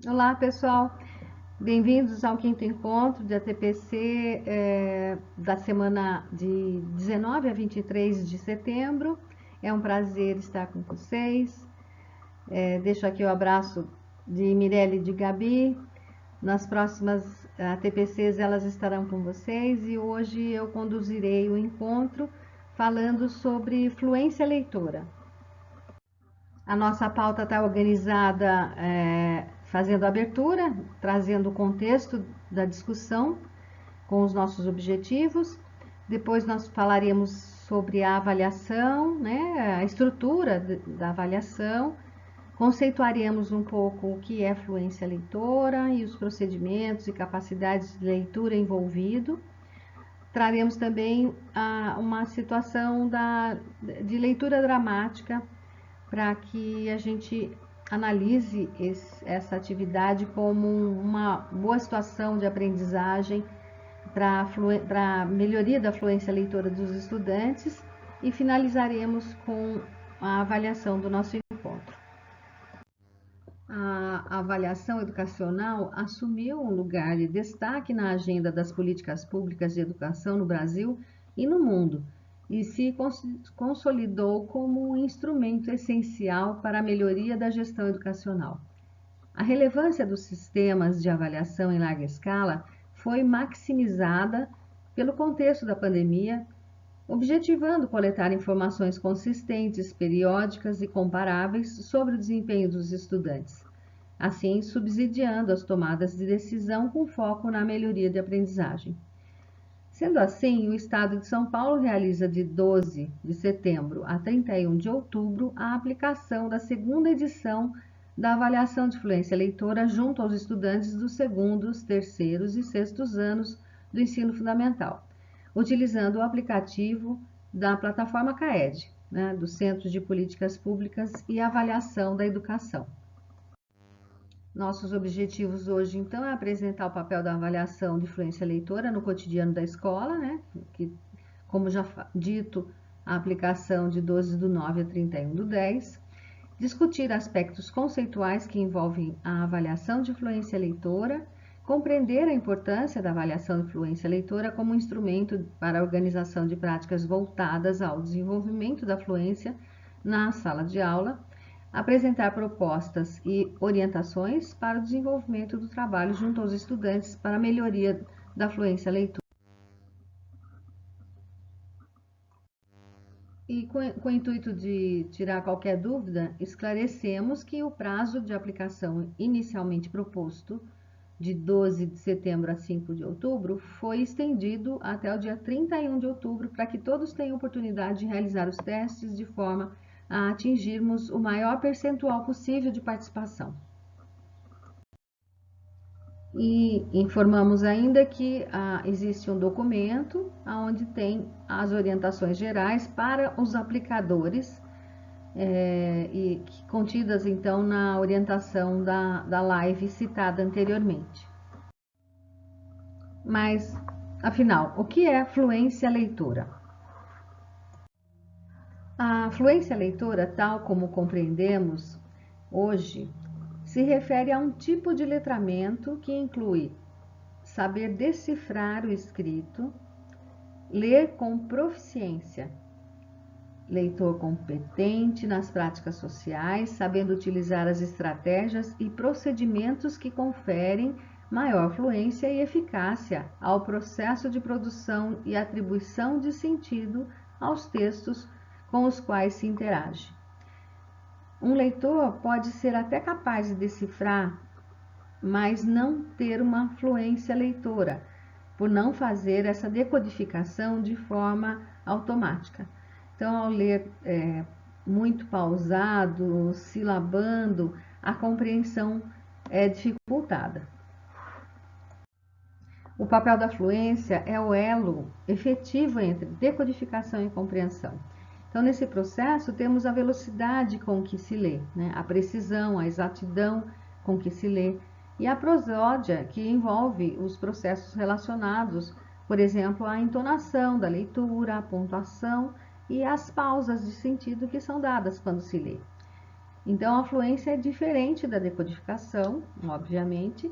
Olá, pessoal. Bem-vindos ao quinto encontro de ATPC da semana de 19 a 23 de setembro. É um prazer estar com vocês. Deixo aqui o abraço de Mirelle e de Gabi. Nas próximas ATPCs elas estarão com vocês e hoje eu conduzirei o encontro falando sobre fluência leitora. A nossa pauta está organizada fazendo a abertura, trazendo o contexto da discussão com os nossos objetivos. Depois nós falaremos sobre a avaliação, né, a estrutura da avaliação. Conceituaremos um pouco o que é fluência leitora e os procedimentos e capacidades de leitura envolvido. Traremos também uma situação de leitura dramática para que a gente analise essa atividade como uma boa situação de aprendizagem para a melhoria da fluência leitora dos estudantes e finalizaremos com a avaliação do nosso encontro. A avaliação educacional assumiu um lugar de destaque na agenda das políticas públicas de educação no Brasil e no mundo, e se consolidou como um instrumento essencial para a melhoria da gestão educacional. A relevância dos sistemas de avaliação em larga escala foi maximizada pelo contexto da pandemia, objetivando coletar informações consistentes, periódicas e comparáveis sobre o desempenho dos estudantes, assim subsidiando as tomadas de decisão com foco na melhoria de aprendizagem. Sendo assim, o Estado de São Paulo realiza de 12 de setembro a 31 de outubro a aplicação da segunda edição da avaliação de fluência leitora junto aos estudantes dos segundos, terceiros e sextos anos do ensino fundamental, utilizando o aplicativo da plataforma CAED, né, do Centro de Políticas Públicas e Avaliação da Educação. Nossos objetivos hoje, então, é apresentar o papel da avaliação de fluência leitora no cotidiano da escola, né? Que, como já dito, a aplicação de 12/9 a 31/10. Discutir aspectos conceituais que envolvem a avaliação de fluência leitora, compreender a importância da avaliação de fluência leitora como instrumento para a organização de práticas voltadas ao desenvolvimento da fluência na sala de aula, apresentar propostas e orientações para o desenvolvimento do trabalho junto aos estudantes para a melhoria da fluência leitora. E com o intuito de tirar qualquer dúvida, esclarecemos que o prazo de aplicação inicialmente proposto, de 12 de setembro a 5 de outubro, foi estendido até o dia 31 de outubro para que todos tenham oportunidade de realizar os testes de forma a atingirmos o maior percentual possível de participação. E informamos ainda que existe um documento onde tem as orientações gerais para os aplicadores e contidas então na orientação da live citada anteriormente. Mas, afinal, o que é fluência leitora? A fluência leitora, tal como compreendemos hoje, se refere a um tipo de letramento que inclui saber decifrar o escrito, ler com proficiência, leitor competente nas práticas sociais, sabendo utilizar as estratégias e procedimentos que conferem maior fluência e eficácia ao processo de produção e atribuição de sentido aos textos com os quais se interage. Um leitor pode ser até capaz de decifrar, mas não ter uma fluência leitora, por não fazer essa decodificação de forma automática. Então, ao ler muito pausado, silabando, a compreensão é dificultada. O papel da fluência é o elo efetivo entre decodificação e compreensão. Então, nesse processo, temos a velocidade com que se lê, né? A precisão, a exatidão com que se lê, e a prosódia, que envolve os processos relacionados, por exemplo, a entonação da leitura, a pontuação e as pausas de sentido que são dadas quando se lê. Então, a fluência é diferente da decodificação, obviamente,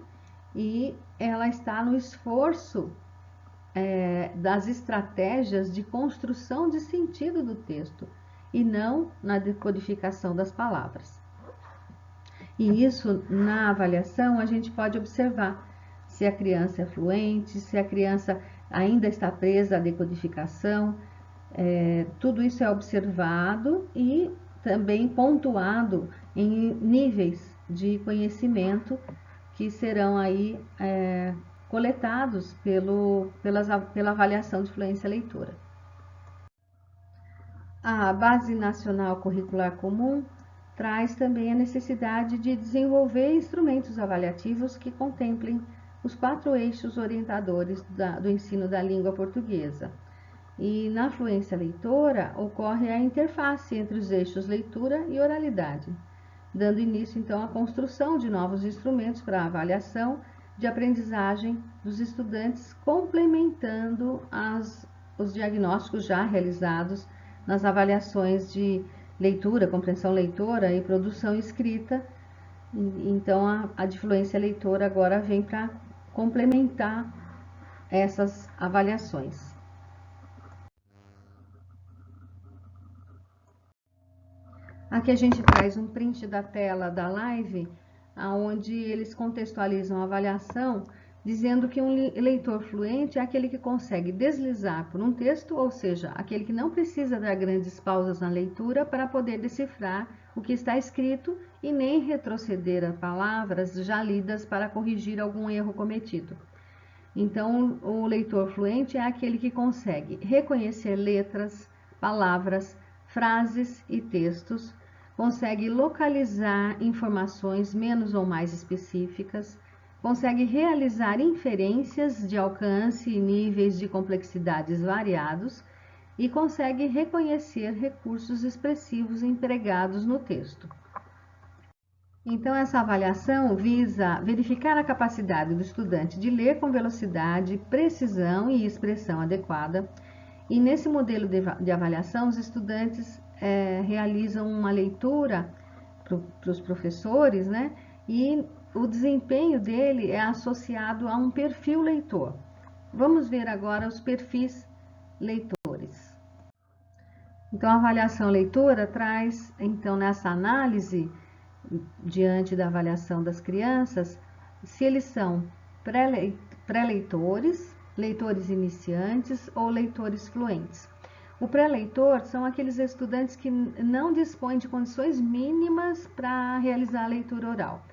e ela está no esforço das estratégias de construção de sentido do texto e não na decodificação das palavras. E isso, na avaliação, a gente pode observar se a criança é fluente, se a criança ainda está presa à decodificação. Tudo isso é observado e também pontuado em níveis de conhecimento que serão aí coletados pela avaliação de fluência leitora. A Base Nacional Curricular Comum traz também a necessidade de desenvolver instrumentos avaliativos que contemplem os 4 eixos orientadores do ensino da língua portuguesa. E na fluência leitora ocorre a interface entre os eixos leitura e oralidade, dando início então à construção de novos instrumentos para a avaliação de aprendizagem dos estudantes, complementando os diagnósticos já realizados nas avaliações de leitura, compreensão leitora e produção escrita. Então a de fluência leitora agora vem para complementar essas avaliações. Aqui a gente traz um print da tela da live, onde eles contextualizam a avaliação, dizendo que um leitor fluente é aquele que consegue deslizar por um texto, ou seja, aquele que não precisa dar grandes pausas na leitura para poder decifrar o que está escrito e nem retroceder a palavras já lidas para corrigir algum erro cometido. Então, o leitor fluente é aquele que consegue reconhecer letras, palavras, frases e textos, consegue localizar informações menos ou mais específicas, consegue realizar inferências de alcance e níveis de complexidades variados e consegue reconhecer recursos expressivos empregados no texto. Então, essa avaliação visa verificar a capacidade do estudante de ler com velocidade, precisão e expressão adequada. E nesse modelo de avaliação, os estudantes realizam uma leitura para os professores, né? E o desempenho dele é associado a um perfil leitor. Vamos ver agora os perfis leitores. Então, a avaliação leitora traz, então, nessa análise, diante da avaliação das crianças, se eles são pré-leitores, leitores iniciantes ou leitores fluentes. O pré-leitor são aqueles estudantes que não dispõem de condições mínimas para realizar a leitura oral,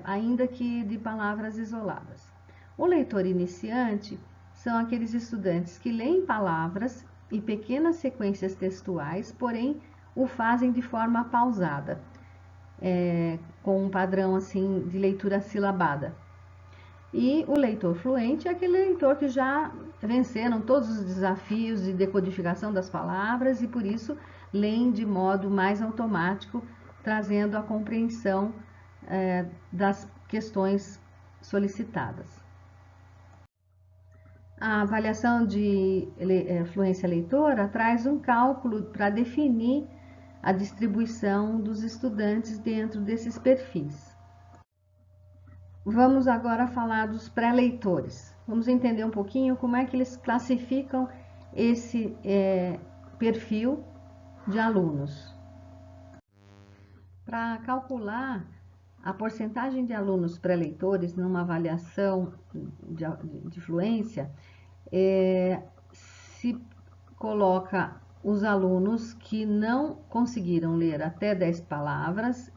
ainda que de palavras isoladas. O leitor iniciante são aqueles estudantes que leem palavras e pequenas sequências textuais, porém o fazem de forma pausada, com um padrão assim de leitura silabada. E o leitor fluente é aquele leitor que já venceram todos os desafios de decodificação das palavras e por isso leem de modo mais automático, trazendo a compreensão das questões solicitadas. A avaliação de fluência leitora traz um cálculo para definir a distribuição dos estudantes dentro desses perfis. Vamos agora falar dos pré-leitores. Vamos entender um pouquinho como é que eles classificam esse perfil de alunos. Para calcular a porcentagem de alunos pré-leitores numa avaliação de fluência, se coloca os alunos que não conseguiram ler até 10 palavras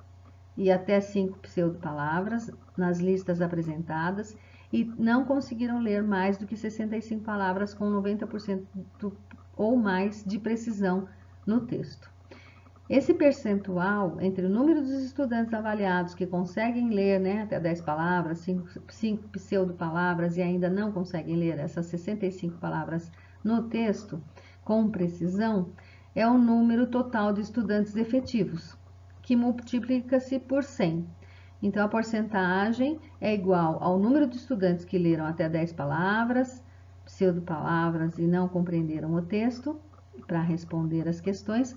e até 5 pseudopalavras nas listas apresentadas e não conseguiram ler mais do que 65 palavras com 90% ou mais de precisão no texto. Esse percentual entre o número dos estudantes avaliados que conseguem ler até 10 palavras, 5 pseudopalavras e ainda não conseguem ler essas 65 palavras no texto com precisão, é o número total de estudantes efetivos, que multiplica-se por 100. Então, a porcentagem é igual ao número de estudantes que leram até 10 palavras, pseudopalavras e não compreenderam o texto para responder as questões,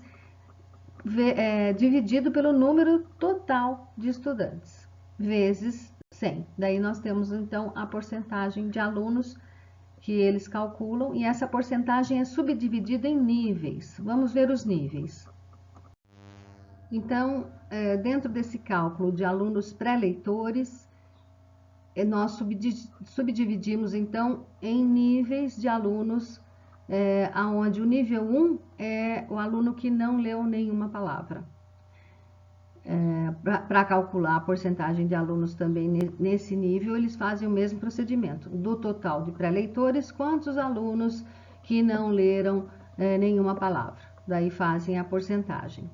dividido pelo número total de estudantes, vezes 100. Daí nós temos, então, a porcentagem de alunos que eles calculam, e essa porcentagem é subdividida em níveis. Vamos ver os níveis. Então, dentro desse cálculo de alunos pré-leitores, nós subdividimos, então, em níveis de alunos, onde o nível 1 é o aluno que não leu nenhuma palavra. Para calcular a porcentagem de alunos também nesse nível, eles fazem o mesmo procedimento. Do total de pré-leitores, quantos alunos que não leram nenhuma palavra? Daí fazem a porcentagem.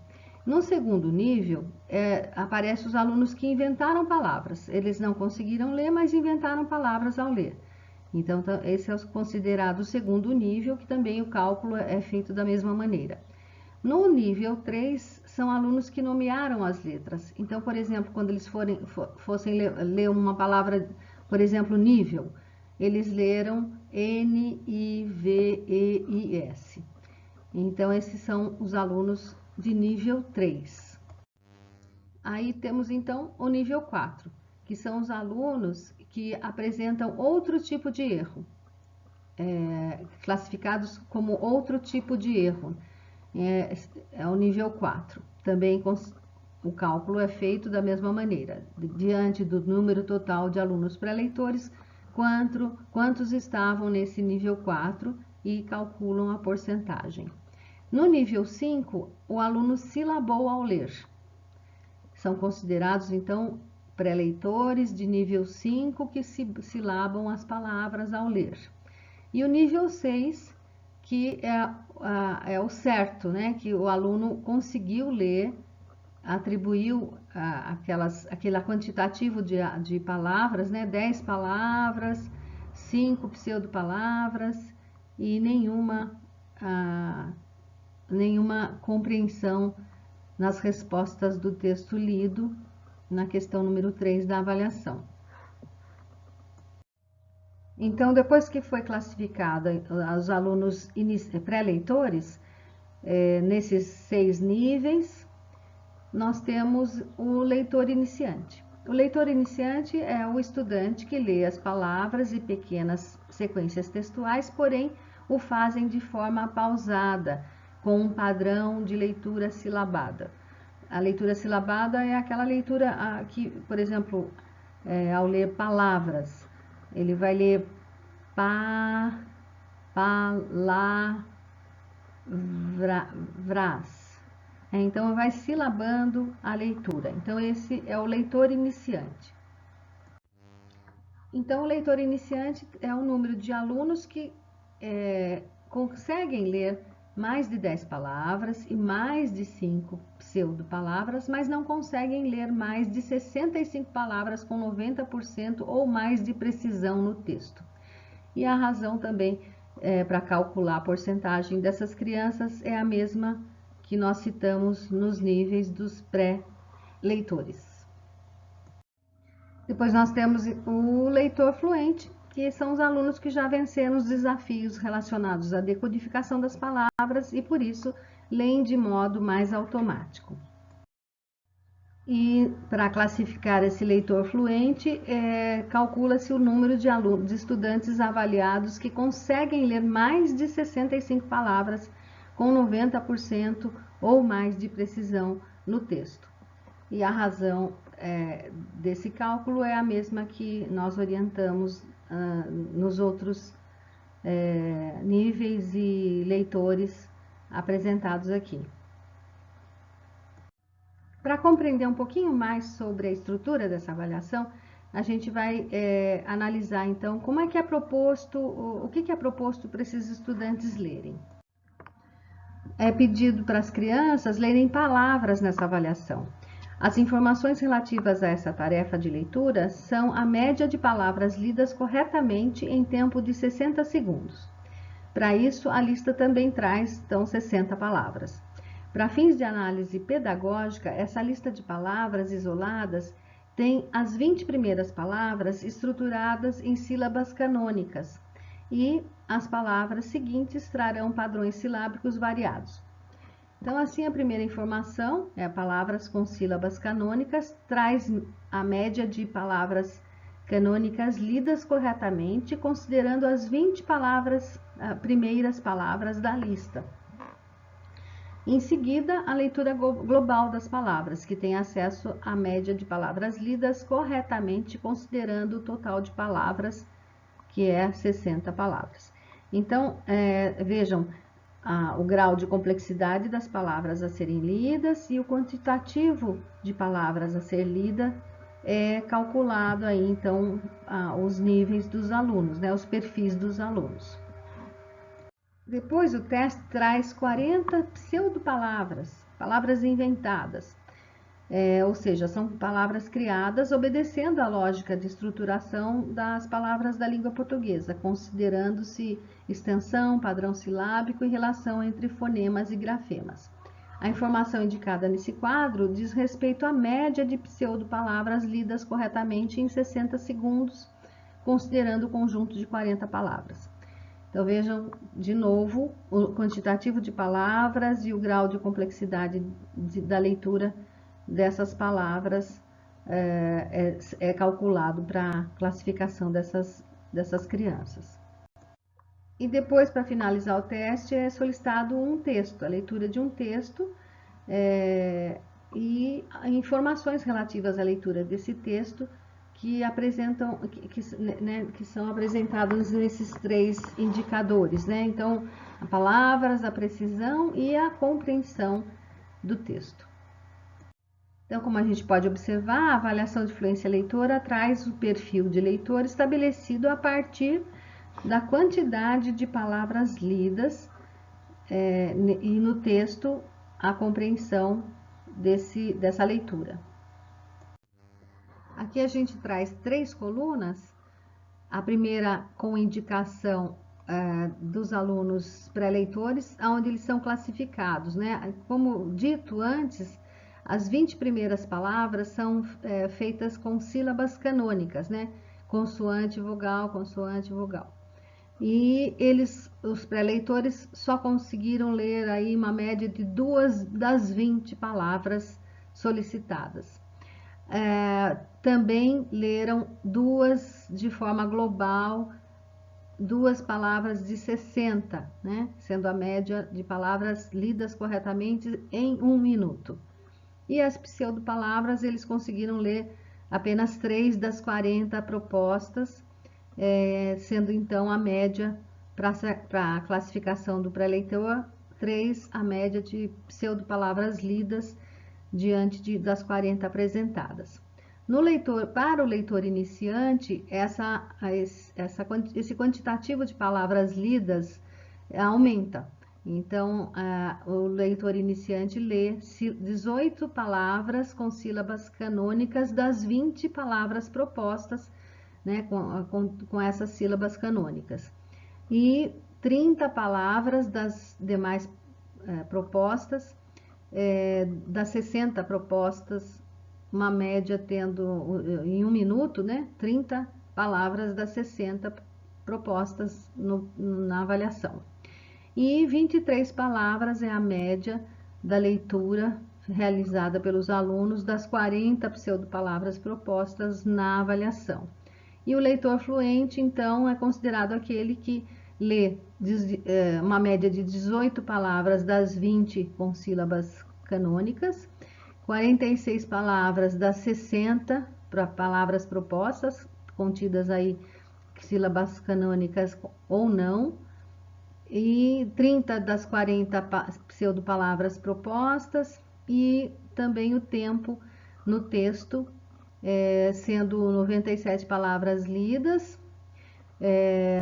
No segundo nível, aparecem os alunos que inventaram palavras. Eles não conseguiram ler, mas inventaram palavras ao ler. Então, esse é considerado o segundo nível, que também o cálculo é feito da mesma maneira. No nível 3, são alunos que nomearam as letras. Então, por exemplo, quando eles fossem ler uma palavra, por exemplo, nível, eles leram N-I-V-E-I-S. Então, esses são os alunos de nível 3. Aí temos, então, o nível 4, que são os alunos que apresentam outro tipo de erro, classificados como outro tipo de erro. É o nível 4. Também o cálculo é feito da mesma maneira. Diante do número total de alunos pré-leitores, quantos estavam nesse nível 4 e calculam a porcentagem. No nível 5, o aluno silabou ao ler. São considerados, então, pré-leitores de nível 5 que silabam as palavras ao ler. E o nível 6, que é o certo, né? Que o aluno conseguiu ler, atribuiu aquele quantitativo de palavras, né? 10 palavras, 5 pseudopalavras e nenhuma compreensão nas respostas do texto lido na questão número 3 da avaliação. Então, depois que foi classificado os alunos pré-leitores, nesses 6 níveis, nós temos o leitor iniciante. O leitor iniciante é o estudante que lê as palavras e pequenas sequências textuais, porém o fazem de forma pausada, com um padrão de leitura silabada. A leitura silabada é aquela leitura que, por exemplo, ao ler palavras, ele vai ler palavras. Então, vai silabando a leitura. Então, esse é o leitor iniciante. Então, o leitor iniciante é o número de alunos que conseguem ler mais de 10 palavras e mais de 5 pseudopalavras, mas não conseguem ler mais de 65 palavras com 90% ou mais de precisão no texto. E a razão também para calcular a porcentagem dessas crianças é a mesma que nós citamos nos níveis dos pré-leitores. Depois nós temos o leitor fluente, que são os alunos que já venceram os desafios relacionados à decodificação das palavras e, por isso, leem de modo mais automático. E para classificar esse leitor fluente, calcula-se o número de estudantes avaliados que conseguem ler mais de 65 palavras com 90% ou mais de precisão no texto. E a razão desse cálculo é a mesma que nós orientamos nos outros níveis e leitores apresentados aqui. Para compreender um pouquinho mais sobre a estrutura dessa avaliação, a gente vai analisar então como é que é proposto, o que é proposto para esses estudantes lerem. É pedido para as crianças lerem palavras nessa avaliação. As informações relativas a essa tarefa de leitura são a média de palavras lidas corretamente em tempo de 60 segundos. Para isso, a lista também traz, então, 60 palavras. Para fins de análise pedagógica, essa lista de palavras isoladas tem as 20 primeiras palavras estruturadas em sílabas canônicas e as palavras seguintes trarão padrões silábicos variados. Então, assim, a primeira informação é palavras com sílabas canônicas, traz a média de palavras canônicas lidas corretamente, considerando as 20 primeiras palavras da lista. Em seguida, a leitura global das palavras, que tem acesso à média de palavras lidas corretamente, considerando o total de palavras, que é 60 palavras. Então, vejam o grau de complexidade das palavras a serem lidas e o quantitativo de palavras a ser lida é calculado aí, então, os níveis dos alunos, né, os perfis dos alunos. Depois o teste traz 40 pseudopalavras, palavras inventadas, ou seja, são palavras criadas obedecendo à lógica de estruturação das palavras da língua portuguesa, considerando-se extensão, padrão silábico e relação entre fonemas e grafemas. A informação indicada nesse quadro diz respeito à média de pseudopalavras lidas corretamente em 60 segundos, considerando o conjunto de 40 palavras. Então, vejam de novo o quantitativo de palavras e o grau de complexidade da leitura dessas palavras é calculado para a classificação dessas crianças. E depois, para finalizar o teste, é solicitado um texto, a leitura de um texto e informações relativas à leitura desse texto que apresentam, que são apresentados nesses 3 indicadores, né? Então, as palavras, a precisão e a compreensão do texto. Então, como a gente pode observar, a avaliação de fluência leitora traz o perfil de leitor estabelecido a partir da quantidade de palavras lidas e no texto a compreensão dessa leitura. Aqui a gente traz 3 colunas, a primeira com indicação dos alunos pré-leitores, onde eles são classificados, né? Como dito antes, as 20 primeiras palavras são feitas com sílabas canônicas, né? Consoante, vogal, consoante, vogal. E os pré-leitores só conseguiram ler aí uma média de 2 das 20 palavras solicitadas. Também leram 2 de forma global, 2 palavras de 60, né? Sendo a média de palavras lidas corretamente em 1 minuto. E as pseudopalavras, eles conseguiram ler apenas 3 das 40 propostas, sendo então a média para a classificação do pré-leitor, 3 a média de pseudopalavras lidas diante das 40 apresentadas. Para o leitor iniciante, esse quantitativo de palavras lidas aumenta. Então, o leitor iniciante lê 18 palavras com sílabas canônicas das 20 palavras propostas, né, com essas sílabas canônicas. E 30 palavras das demais propostas, das 60 propostas, uma média tendo em 1 minuto, né, 30 palavras das 60 propostas na avaliação. E 23 palavras é a média da leitura realizada pelos alunos das 40 pseudopalavras propostas na avaliação. E o leitor fluente, então, é considerado aquele que lê uma média de 18 palavras das 20 com sílabas canônicas, 46 palavras das 60 palavras propostas, contidas aí sílabas canônicas ou não, e 30 das 40 pseudopalavras propostas, e também o tempo no texto, sendo 97 palavras lidas,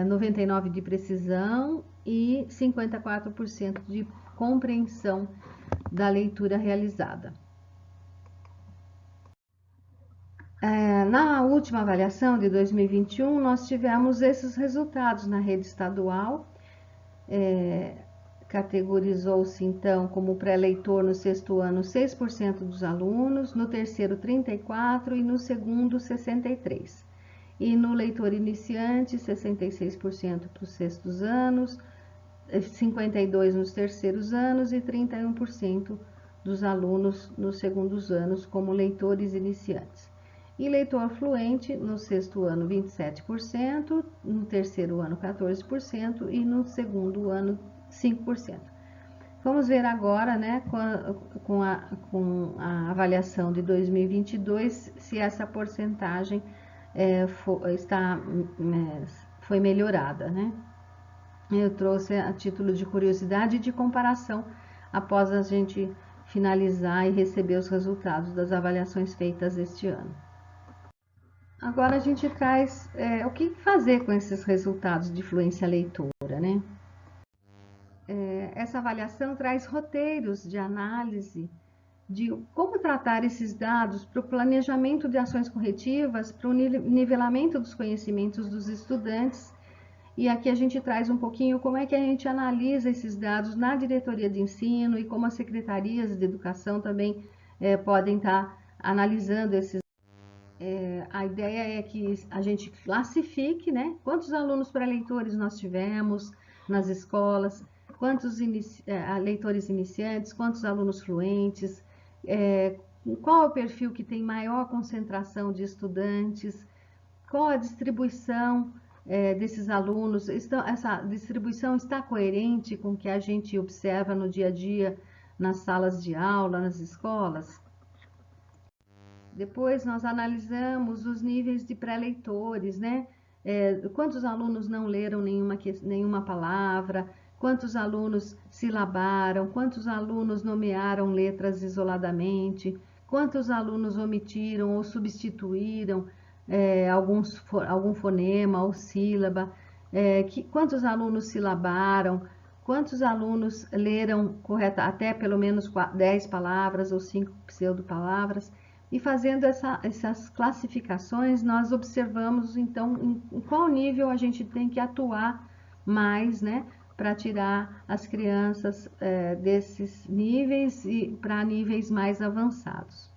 99 de precisão e 54% de compreensão da leitura realizada. Na última avaliação de 2021, nós tivemos esses resultados na rede estadual. Categorizou-se então como pré-leitor no 6º ano 6% dos alunos, no terceiro 34% e no segundo 63%. E no leitor iniciante 66% para os 6º anos, 52% nos terceiros anos e 31% dos alunos nos segundos anos como leitores iniciantes. E leitor fluente no sexto ano 27%, no terceiro ano 14% e no segundo ano 5%. Vamos ver agora, né, com a avaliação de 2022, se essa porcentagem foi melhorada, né? Eu trouxe a título de curiosidade e de comparação após a gente finalizar e receber os resultados das avaliações feitas este ano. Agora a gente traz o que fazer com esses resultados de fluência leitora, né? Essa avaliação traz roteiros de análise de como tratar esses dados para o planejamento de ações corretivas, para o nivelamento dos conhecimentos dos estudantes. E aqui a gente traz um pouquinho como é que a gente analisa esses dados na diretoria de ensino e como as secretarias de educação também podem estar analisando esses. A ideia é que a gente classifique, né, quantos alunos pré-leitores nós tivemos nas escolas, quantos leitores iniciantes, quantos alunos fluentes, qual é o perfil que tem maior concentração de estudantes, qual a distribuição desses alunos, essa distribuição está coerente com o que a gente observa no dia a dia nas salas de aula, nas escolas? Depois nós analisamos os níveis de pré-leitores, né? Quantos alunos não leram nenhuma palavra, quantos alunos silabaram, quantos alunos nomearam letras isoladamente, quantos alunos omitiram ou substituíram algum fonema ou sílaba, quantos alunos silabaram, quantos alunos leram até pelo menos 10 palavras ou 5 pseudopalavras. E fazendo essas classificações, nós observamos então em qual nível a gente tem que atuar mais, né, para tirar as crianças desses níveis e para níveis mais avançados.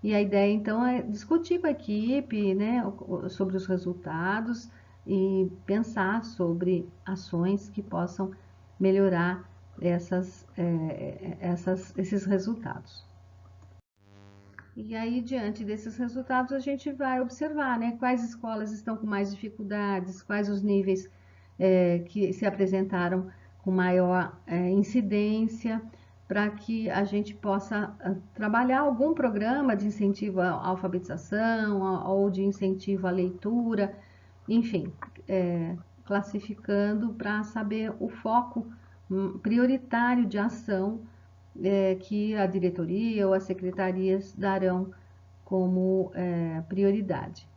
E a ideia então é discutir com a equipe, né, sobre os resultados e pensar sobre ações que possam melhorar esses resultados. E aí, diante desses resultados, a gente vai observar, né, quais escolas estão com mais dificuldades, quais os níveis que se apresentaram com maior incidência, para que a gente possa trabalhar algum programa de incentivo à alfabetização ou de incentivo à leitura, enfim, classificando para saber o foco prioritário de ação que a diretoria ou as secretarias darão como prioridade.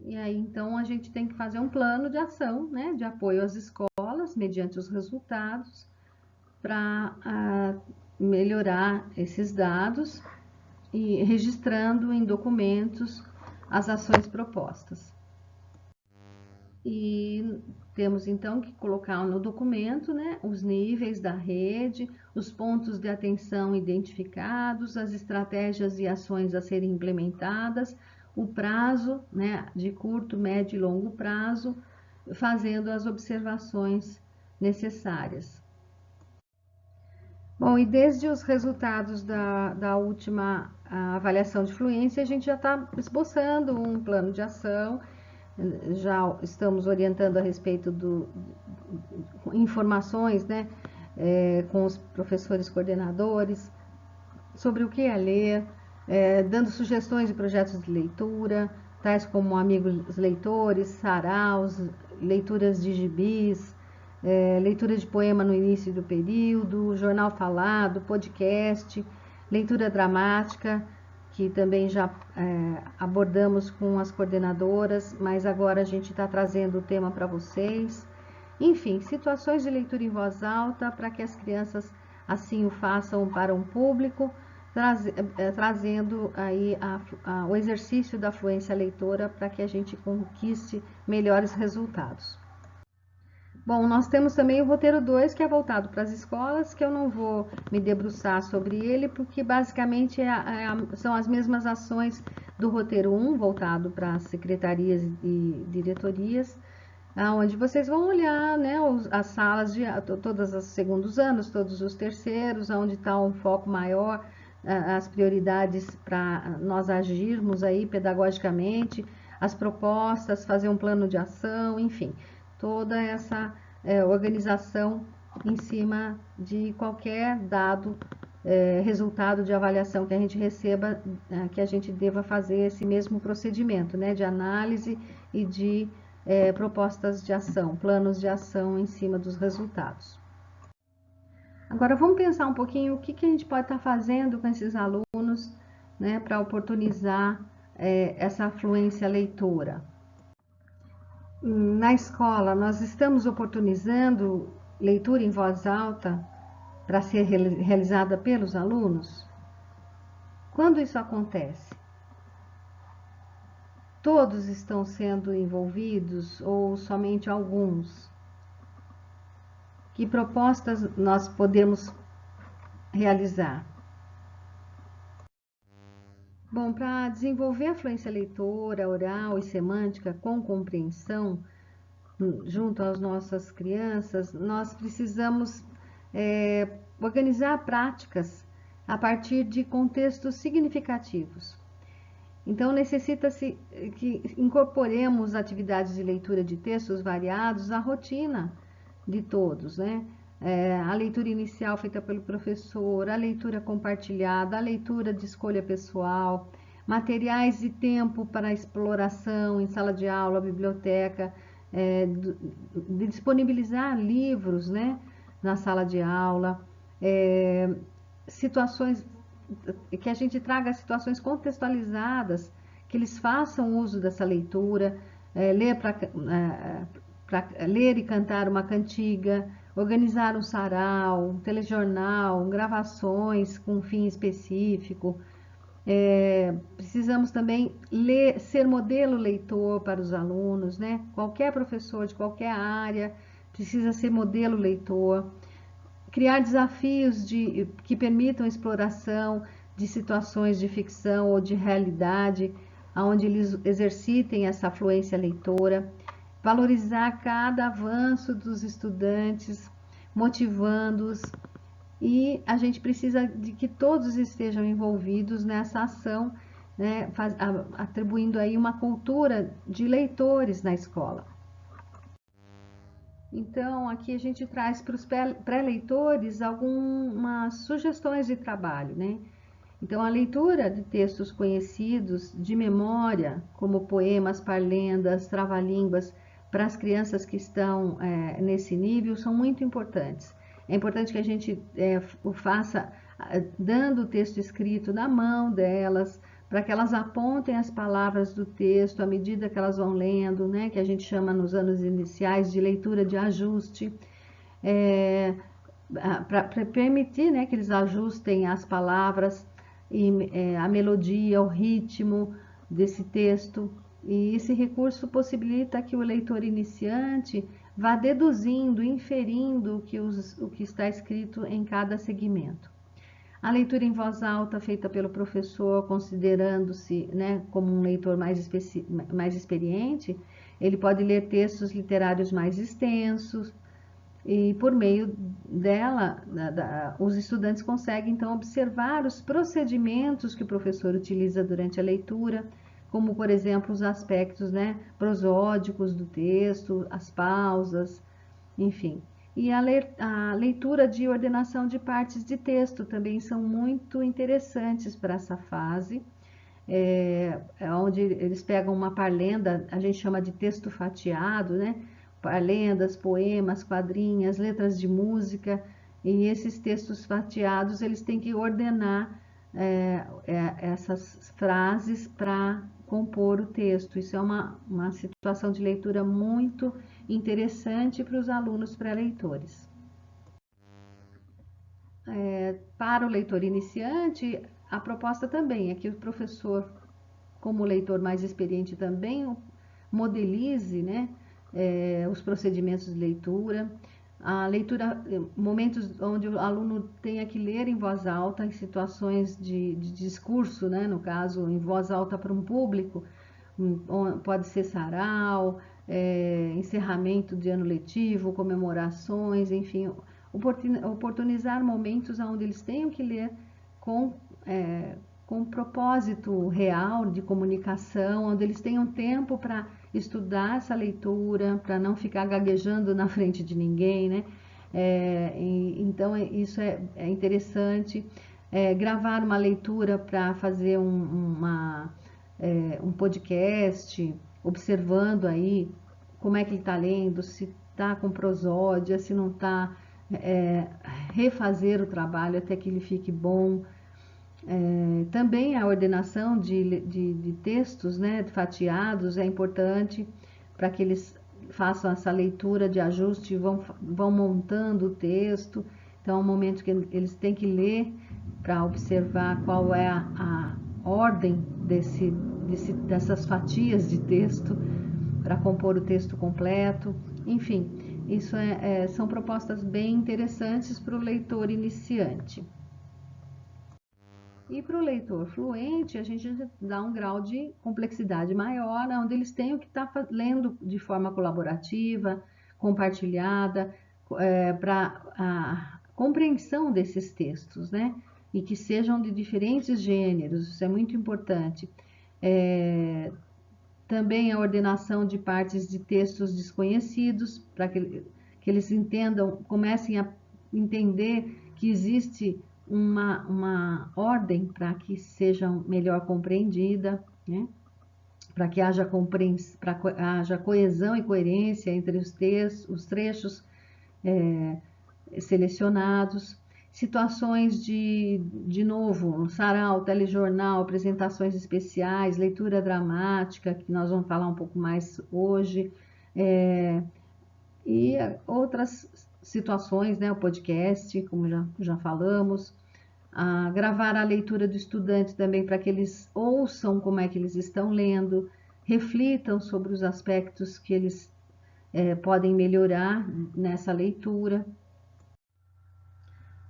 E aí, então, a gente tem que fazer um plano de ação, né, de apoio às escolas, mediante os resultados, para melhorar esses dados e registrando em documentos as ações propostas. E temos então que colocar no documento, né, os níveis da rede, os pontos de atenção identificados, as estratégias e ações a serem implementadas, o prazo, né, de curto, médio e longo prazo, fazendo as observações necessárias. Bom, e desde os resultados da última avaliação de fluência, a gente já está esboçando um plano de ação. Já estamos orientando a respeito informações, né, com os professores coordenadores sobre o que é ler, dando sugestões de projetos de leitura, tais como Amigos Leitores, saraus, leituras de gibis, leitura de poema no início do período, jornal falado, podcast, leitura dramática, que também já abordamos com as coordenadoras, mas agora a gente está trazendo o tema para vocês. Enfim, situações de leitura em voz alta para que as crianças assim o façam para um público, trazendo aí o exercício da fluência leitora para que a gente conquiste melhores resultados. Bom, nós temos também o roteiro 2, que é voltado para as escolas, que eu não vou me debruçar sobre ele, porque basicamente são as mesmas ações do roteiro 1, voltado para as secretarias e diretorias, onde vocês vão olhar, né, as salas de todas as segundos anos, todos os terceiros, onde está um foco maior, as prioridades para nós agirmos aí pedagogicamente, as propostas, fazer um plano de ação, enfim, toda essa organização em cima de qualquer dado, resultado de avaliação que a gente receba, que a gente deva fazer esse mesmo procedimento, né, de análise e de propostas de ação, planos de ação em cima dos resultados. Agora vamos pensar um pouquinho o que a gente pode estar fazendo com esses alunos, né, para oportunizar essa afluência leitora. Na escola, nós estamos oportunizando leitura em voz alta para ser realizada pelos alunos? Quando isso acontece? Todos estão sendo envolvidos ou somente alguns? Que propostas nós podemos realizar? Bom, para desenvolver a fluência leitora, oral e semântica com compreensão junto às nossas crianças, nós precisamos organizar práticas a partir de contextos significativos. Então, necessita-se que incorporemos atividades de leitura de textos variados à rotina de todos, né? A leitura inicial feita pelo professor, a leitura compartilhada, a leitura de escolha pessoal, materiais e tempo para exploração em sala de aula, biblioteca, de disponibilizar livros, né, na sala de aula, situações que a gente traga situações contextualizadas, que eles façam uso dessa leitura, ler e cantar uma cantiga, organizar um sarau, um telejornal, gravações com fim específico. Precisamos também ser modelo leitor para os alunos, né? Qualquer professor de qualquer área precisa ser modelo leitor. Criar desafios que permitam a exploração de situações de ficção ou de realidade, onde eles exercitem essa fluência leitora. Valorizar cada avanço dos estudantes, motivando-os, e a gente precisa de que todos estejam envolvidos nessa ação, né, atribuindo aí uma cultura de leitores na escola. Então, aqui a gente traz para os pré-leitores algumas sugestões de trabalho, né? Então, a leitura de textos conhecidos de memória, como poemas, parlendas, trava-línguas, para as crianças que estão nesse nível, são muito importantes. É importante que a gente o faça dando o texto escrito na mão delas, para que elas apontem as palavras do texto à medida que elas vão lendo, né, que a gente chama nos anos iniciais de leitura de ajuste, para permitir, né, que eles ajustem as palavras e a melodia, o ritmo desse texto. E esse recurso possibilita que o leitor iniciante vá deduzindo, inferindo o que está escrito em cada segmento. A leitura em voz alta feita pelo professor, considerando-se, né, como um leitor mais experiente, ele pode ler textos literários mais extensos, e por meio dela, os estudantes conseguem então observar os procedimentos que o professor utiliza durante a leitura, como por exemplo os aspectos, né, prosódicos do texto, as pausas, enfim. E a leitura de ordenação de partes de texto também são muito interessantes para essa fase, onde eles pegam uma parlenda, a gente chama de texto fatiado, né? Parlendas, poemas, quadrinhas, letras de música, e esses textos fatiados eles têm que ordenar essas frases para compor o texto. Isso é uma situação de leitura muito interessante para os alunos pré-leitores. Para o leitor iniciante, a proposta também é que o professor, como leitor mais experiente também, modelize, né, os procedimentos de leitura, a leitura, momentos onde o aluno tenha que ler em voz alta, em situações de discurso, né, no caso, em voz alta para um público, pode ser sarau, encerramento de ano letivo, comemorações, enfim, oportunizar momentos onde eles tenham que ler com propósito real de comunicação, onde eles tenham tempo para estudar essa leitura, para não ficar gaguejando na frente de ninguém, né? Então, isso é interessante. Gravar uma leitura para fazer um podcast, observando aí como é que ele está lendo, se está com prosódia, se não está, refazer o trabalho até que ele fique bom. Também a ordenação de textos, né, fatiados, é importante para que eles façam essa leitura de ajuste e vão montando o texto. Então, é um momento que eles têm que ler para observar qual é a ordem dessas fatias de texto para compor o texto completo. Enfim, isso são propostas bem interessantes para o leitor iniciante. E para o leitor fluente, a gente dá um grau de complexidade maior, onde eles têm que estar lendo de forma colaborativa, compartilhada, para a compreensão desses textos, né? E que sejam de diferentes gêneros, isso é muito importante. Também a ordenação de partes de textos desconhecidos, para que eles entendam, comecem a entender que existe uma ordem para que seja melhor compreendida, né? Para que haja coesão e coerência entre os trechos selecionados. Situações de novo, sarau, telejornal, apresentações especiais, leitura dramática, que nós vamos falar um pouco mais hoje, e outras situações, né, o podcast, como já falamos, gravar a leitura do estudante também para que eles ouçam como é que eles estão lendo, reflitam sobre os aspectos que eles podem melhorar nessa leitura.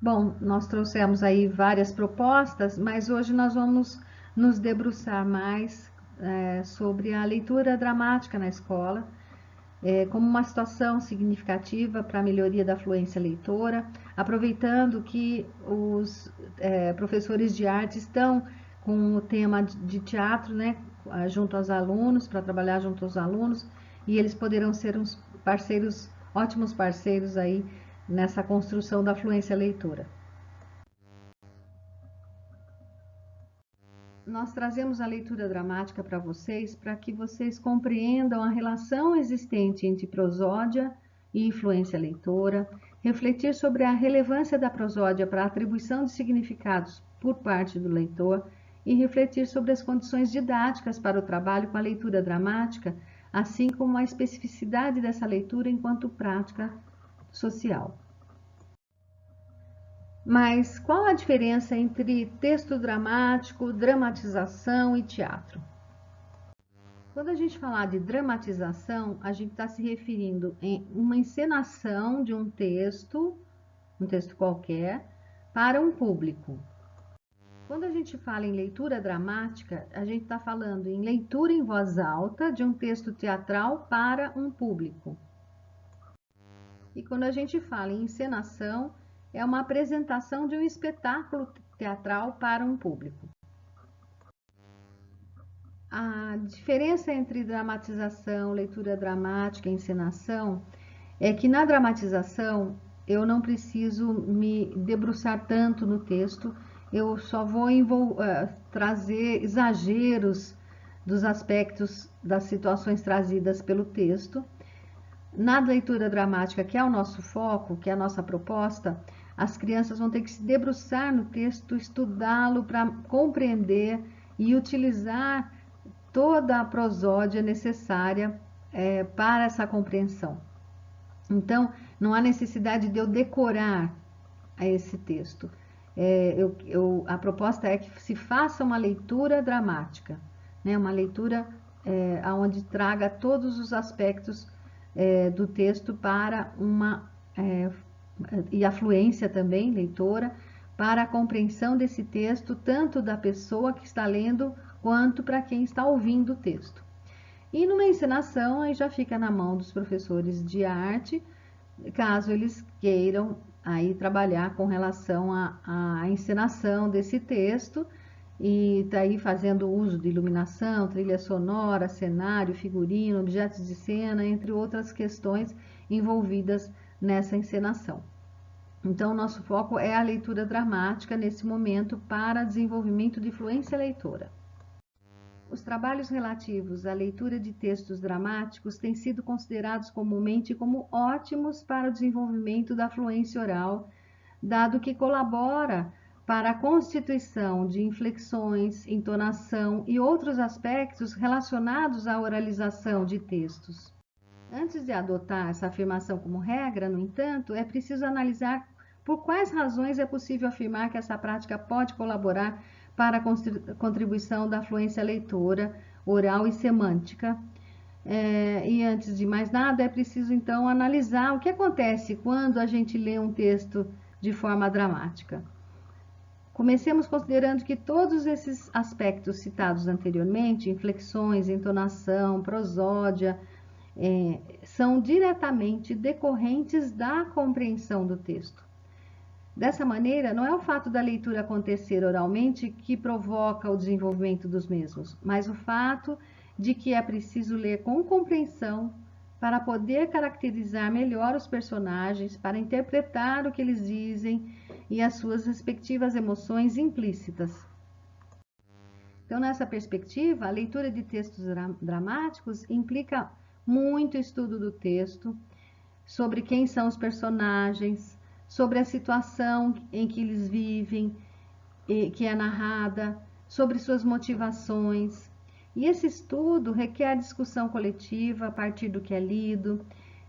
Bom, nós trouxemos aí várias propostas, mas hoje nós vamos nos debruçar mais sobre a leitura dramática na escola, como uma situação significativa para a melhoria da fluência leitora, aproveitando que os professores de arte estão com o tema de teatro, né, junto aos alunos, para trabalhar junto aos alunos, e eles poderão ser uns parceiros, ótimos parceiros aí nessa construção da fluência leitora. Nós trazemos a leitura dramática para vocês para que vocês compreendam a relação existente entre prosódia e influência leitora, refletir sobre a relevância da prosódia para a atribuição de significados por parte do leitor e refletir sobre as condições didáticas para o trabalho com a leitura dramática, assim como a especificidade dessa leitura enquanto prática social. Mas qual a diferença entre texto dramático, dramatização e teatro? Quando a gente falar de dramatização, a gente está se referindo em uma encenação de um texto qualquer, para um público. Quando a gente fala em leitura dramática, a gente está falando em leitura em voz alta de um texto teatral para um público. E quando a gente fala em encenação, é uma apresentação de um espetáculo teatral para um público. A diferença entre dramatização, leitura dramática e encenação é que na dramatização eu não preciso me debruçar tanto no texto, eu só vou trazer exageros dos aspectos das situações trazidas pelo texto. Na leitura dramática, que é o nosso foco, que é a nossa proposta, as crianças vão ter que se debruçar no texto, estudá-lo para compreender e utilizar toda a prosódia necessária para essa compreensão. Então, não há necessidade de eu decorar esse texto. A proposta é que se faça uma leitura dramática, né? Uma leitura onde traga todos os aspectos do texto para e a fluência também, leitora, para a compreensão desse texto, tanto da pessoa que está lendo, quanto para quem está ouvindo o texto. E numa encenação, aí já fica na mão dos professores de arte, caso eles queiram aí trabalhar com relação à encenação desse texto, e tá aí fazendo uso de iluminação, trilha sonora, cenário, figurino, objetos de cena, entre outras questões envolvidas nessa encenação. Então, nosso foco é a leitura dramática nesse momento para desenvolvimento de fluência leitora. Os trabalhos relativos à leitura de textos dramáticos têm sido considerados comumente como ótimos para o desenvolvimento da fluência oral, dado que colabora para a constituição de inflexões, entonação e outros aspectos relacionados à oralização de textos. Antes de adotar essa afirmação como regra, no entanto, é preciso analisar por quais razões é possível afirmar que essa prática pode colaborar para a contribuição da fluência leitora, oral e semântica. E antes de mais nada, é preciso então analisar o que acontece quando a gente lê um texto de forma dramática. Comecemos considerando que todos esses aspectos citados anteriormente, inflexões, entonação, prosódia, são diretamente decorrentes da compreensão do texto. Dessa maneira, não é o fato da leitura acontecer oralmente que provoca o desenvolvimento dos mesmos, mas o fato de que é preciso ler com compreensão para poder caracterizar melhor os personagens, para interpretar o que eles dizem e as suas respectivas emoções implícitas. Então, nessa perspectiva, a leitura de textos dramáticos implica muito estudo do texto, sobre quem são os personagens, sobre a situação em que eles vivem, que é narrada, sobre suas motivações. E esse estudo requer discussão coletiva a partir do que é lido.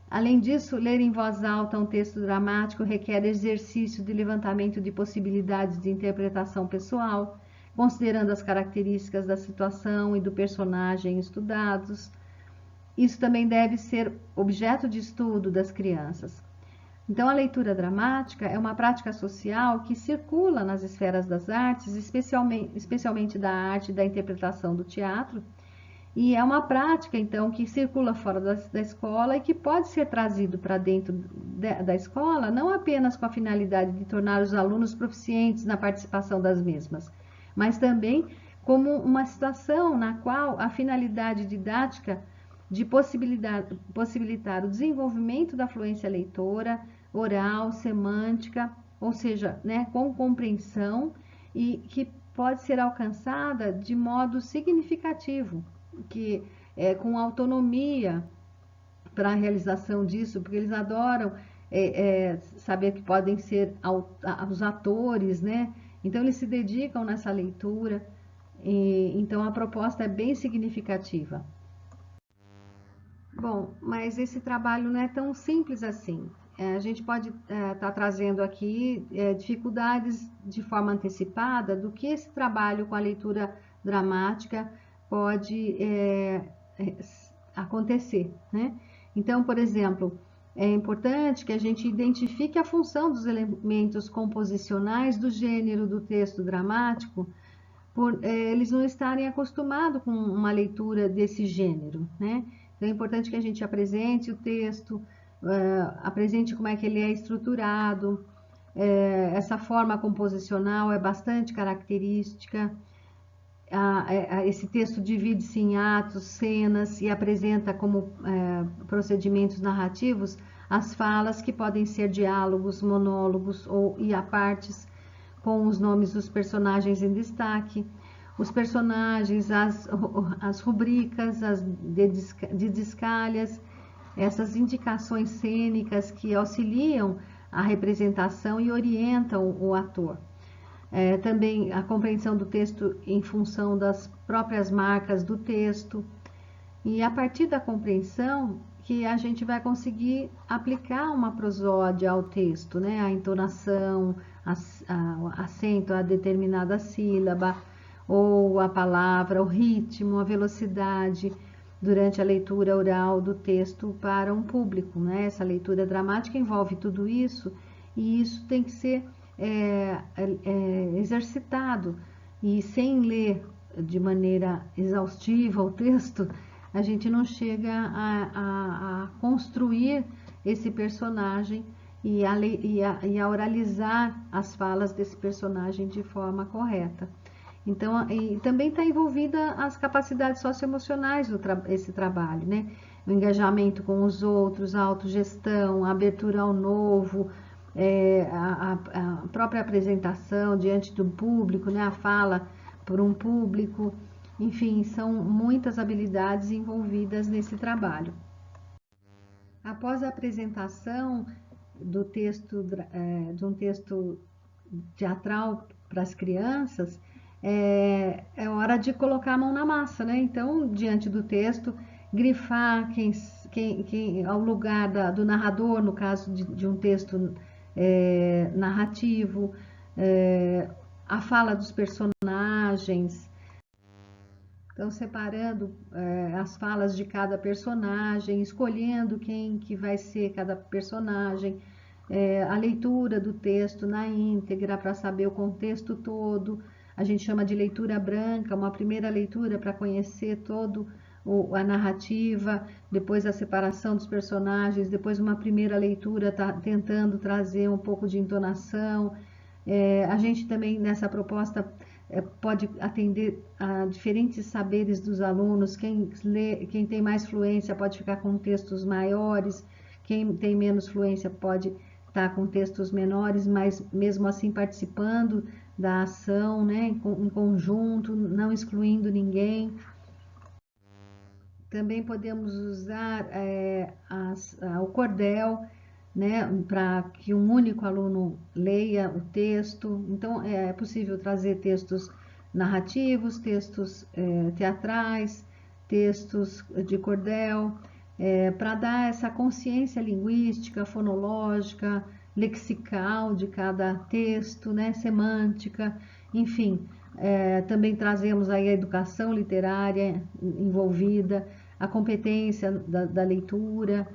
Além disso, ler em voz alta um texto dramático requer exercício de levantamento de possibilidades de interpretação pessoal, considerando as características da situação e do personagem estudados. Isso também deve ser objeto de estudo das crianças. Então, a leitura dramática é uma prática social que circula nas esferas das artes, especialmente da arte da interpretação do teatro, e é uma prática, então, que circula fora da escola e que pode ser trazido para dentro da escola, não apenas com a finalidade de tornar os alunos proficientes na participação das mesmas, mas também como uma situação na qual a finalidade didática de possibilitar o desenvolvimento da fluência leitora, oral, semântica, ou seja, com compreensão, e que pode ser alcançada de modo significativo, que com autonomia para a realização disso, porque eles adoram saber que podem ser os atores, Então eles se dedicam nessa leitura, então a proposta é bem significativa. Bom, mas esse trabalho não é tão simples assim. A gente pode estar trazendo aqui dificuldades de forma antecipada do que esse trabalho com a leitura dramática pode acontecer, Então, por exemplo, é importante que a gente identifique a função dos elementos composicionais do gênero do texto dramático, por eles não estarem acostumados com uma leitura desse gênero, Então, é importante que a gente apresente o texto, apresente como é que ele é estruturado. Essa forma composicional é bastante característica. Esse texto divide-se em atos, cenas e apresenta como procedimentos narrativos as falas que podem ser diálogos, monólogos e apartes, com os nomes dos personagens em destaque. Os personagens, as rubricas, as didascálias, essas indicações cênicas que auxiliam a representação e orientam o ator. Também a compreensão do texto em função das próprias marcas do texto. E a partir da compreensão que a gente vai conseguir aplicar uma prosódia ao texto, a entonação, acento a determinada sílaba, ou a palavra, o ritmo, a velocidade durante a leitura oral do texto para um público, Essa leitura dramática envolve tudo isso, e isso tem que ser exercitado, e sem ler de maneira exaustiva o texto, a gente não chega a construir esse personagem e a oralizar as falas desse personagem de forma correta. Então, e também está envolvida as capacidades socioemocionais esse trabalho, né? O engajamento com os outros, a autogestão, a abertura ao novo, a própria apresentação diante do público, né? A fala por um público, enfim, são muitas habilidades envolvidas nesse trabalho. Após a apresentação do texto, de um texto teatral para as crianças, é hora de colocar a mão na massa, né? Então, diante do texto, grifar quem ao lugar do narrador, no caso de um texto narrativo, a fala dos personagens. Então, separando as falas de cada personagem, escolhendo quem que vai ser cada personagem, a leitura do texto na íntegra para saber o contexto todo. A gente chama de leitura branca, uma primeira leitura para conhecer todo a narrativa, depois a separação dos personagens, depois uma primeira leitura tentando trazer um pouco de entonação. A gente também, nessa proposta, pode atender a diferentes saberes dos alunos. Quem tem mais fluência pode ficar com textos maiores, quem tem menos fluência pode estar com textos menores, mas mesmo assim participando da ação, né, em conjunto, não excluindo ninguém. Também podemos usar o cordel, né, para que um único aluno leia o texto. Então, é possível trazer textos narrativos, textos teatrais, textos de cordel, para dar essa consciência linguística, fonológica, lexical de cada texto, né, semântica, enfim. Também trazemos aí a educação literária envolvida, a competência da leitura,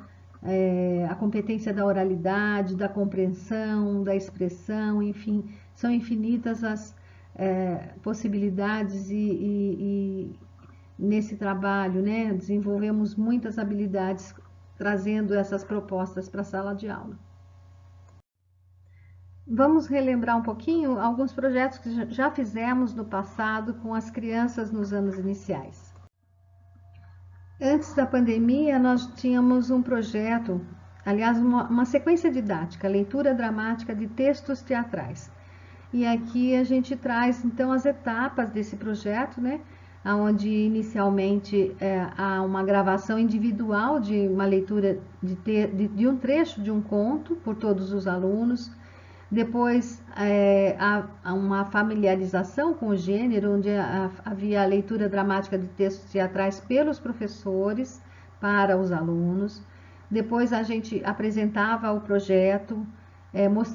a competência da oralidade, da compreensão, da expressão, enfim, são infinitas as possibilidades e nesse trabalho, né, desenvolvemos muitas habilidades trazendo essas propostas para a sala de aula. Vamos relembrar um pouquinho alguns projetos que já fizemos no passado com as crianças nos anos iniciais. Antes da pandemia, nós tínhamos um projeto, aliás, uma sequência didática, leitura dramática de textos teatrais. E aqui a gente traz, então, as etapas desse projeto, né? Onde inicialmente há uma gravação individual de uma leitura de um trecho de um conto por todos os alunos. Depois há uma familiarização com o gênero, onde havia a leitura dramática de textos teatrais pelos professores para os alunos. Depois a gente apresentava o projeto,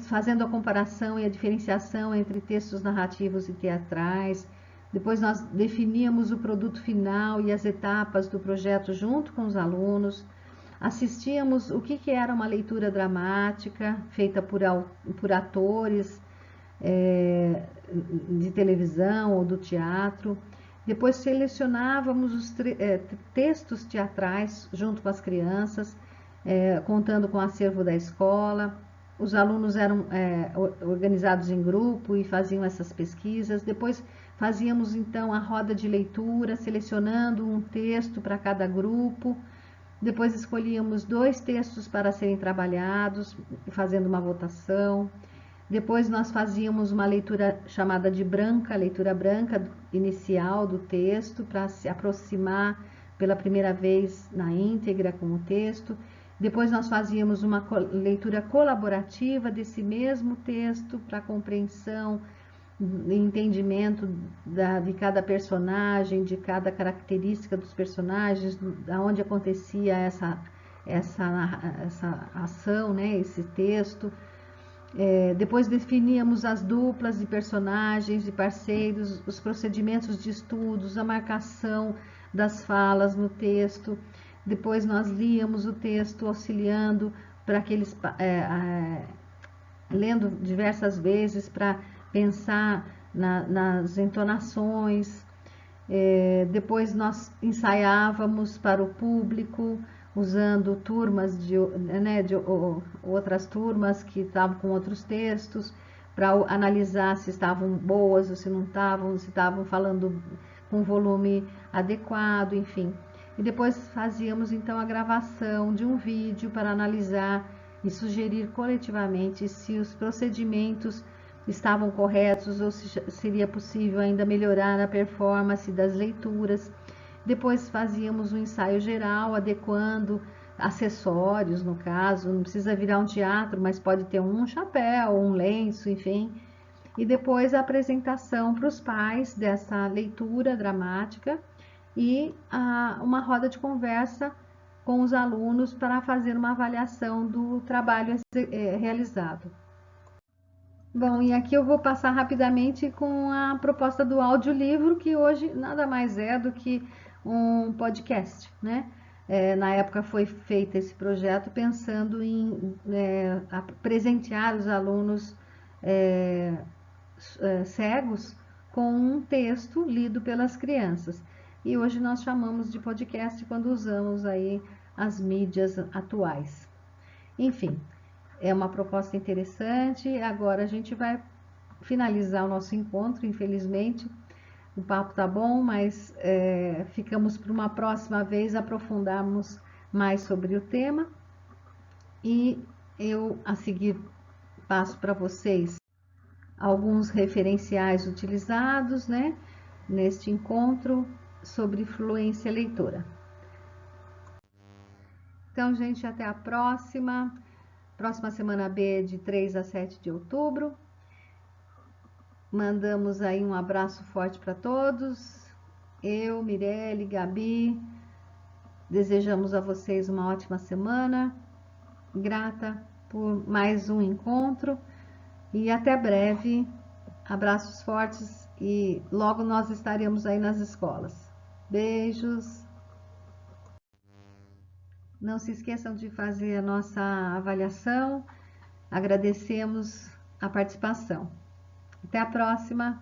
fazendo a comparação e a diferenciação entre textos narrativos e teatrais. Depois nós definíamos o produto final e as etapas do projeto junto com os alunos. Assistíamos o que era uma leitura dramática feita por atores de televisão ou do teatro. Depois selecionávamos os textos teatrais junto com as crianças, contando com o acervo da escola. Os alunos eram organizados em grupo e faziam essas pesquisas. Depois fazíamos então a roda de leitura, selecionando um texto para cada grupo. Depois escolhíamos 2 textos para serem trabalhados, fazendo uma votação. Depois nós fazíamos uma leitura chamada de leitura branca inicial do texto, para se aproximar pela primeira vez na íntegra com o texto. Depois nós fazíamos uma leitura colaborativa desse mesmo texto para compreensão entendimento de cada personagem, de cada característica dos personagens, aonde acontecia essa ação, né, esse texto. Depois definíamos as duplas de personagens e parceiros, os procedimentos de estudos, a marcação das falas no texto. Depois nós líamos o texto auxiliando para aqueles lendo diversas vezes para pensar nas entonações. Depois nós ensaiávamos para o público, usando turmas de outras turmas que estavam com outros textos, para analisar se estavam boas ou se estavam falando com volume adequado, enfim. E depois fazíamos então a gravação de um vídeo para analisar e sugerir coletivamente se os procedimentos estavam corretos ou se seria possível ainda melhorar a performance das leituras. Depois fazíamos um ensaio geral, adequando acessórios, no caso, não precisa virar um teatro, mas pode ter um chapéu, um lenço, enfim. E depois a apresentação para os pais dessa leitura dramática e uma roda de conversa com os alunos para fazer uma avaliação do trabalho realizado. Bom, e aqui eu vou passar rapidamente com a proposta do audiolivro, que hoje nada mais é do que um podcast, né? Na época foi feito esse projeto pensando em presentear os alunos cegos com um texto lido pelas crianças. E hoje nós chamamos de podcast quando usamos aí as mídias atuais. Enfim, é uma proposta interessante. Agora a gente vai finalizar o nosso encontro, infelizmente. O papo tá bom, mas ficamos para uma próxima vez aprofundarmos mais sobre o tema. E eu, a seguir, passo para vocês alguns referenciais utilizados, né, neste encontro sobre fluência leitora. Então, gente, até a próxima. Próxima semana B de 3 a 7 de outubro. Mandamos aí um abraço forte para todos. Eu, Mirelle, Gabi, desejamos a vocês uma ótima semana. Grata por mais um encontro e até breve. Abraços fortes e logo nós estaremos aí nas escolas. Beijos. Não se esqueçam de fazer a nossa avaliação. Agradecemos a participação. Até a próxima!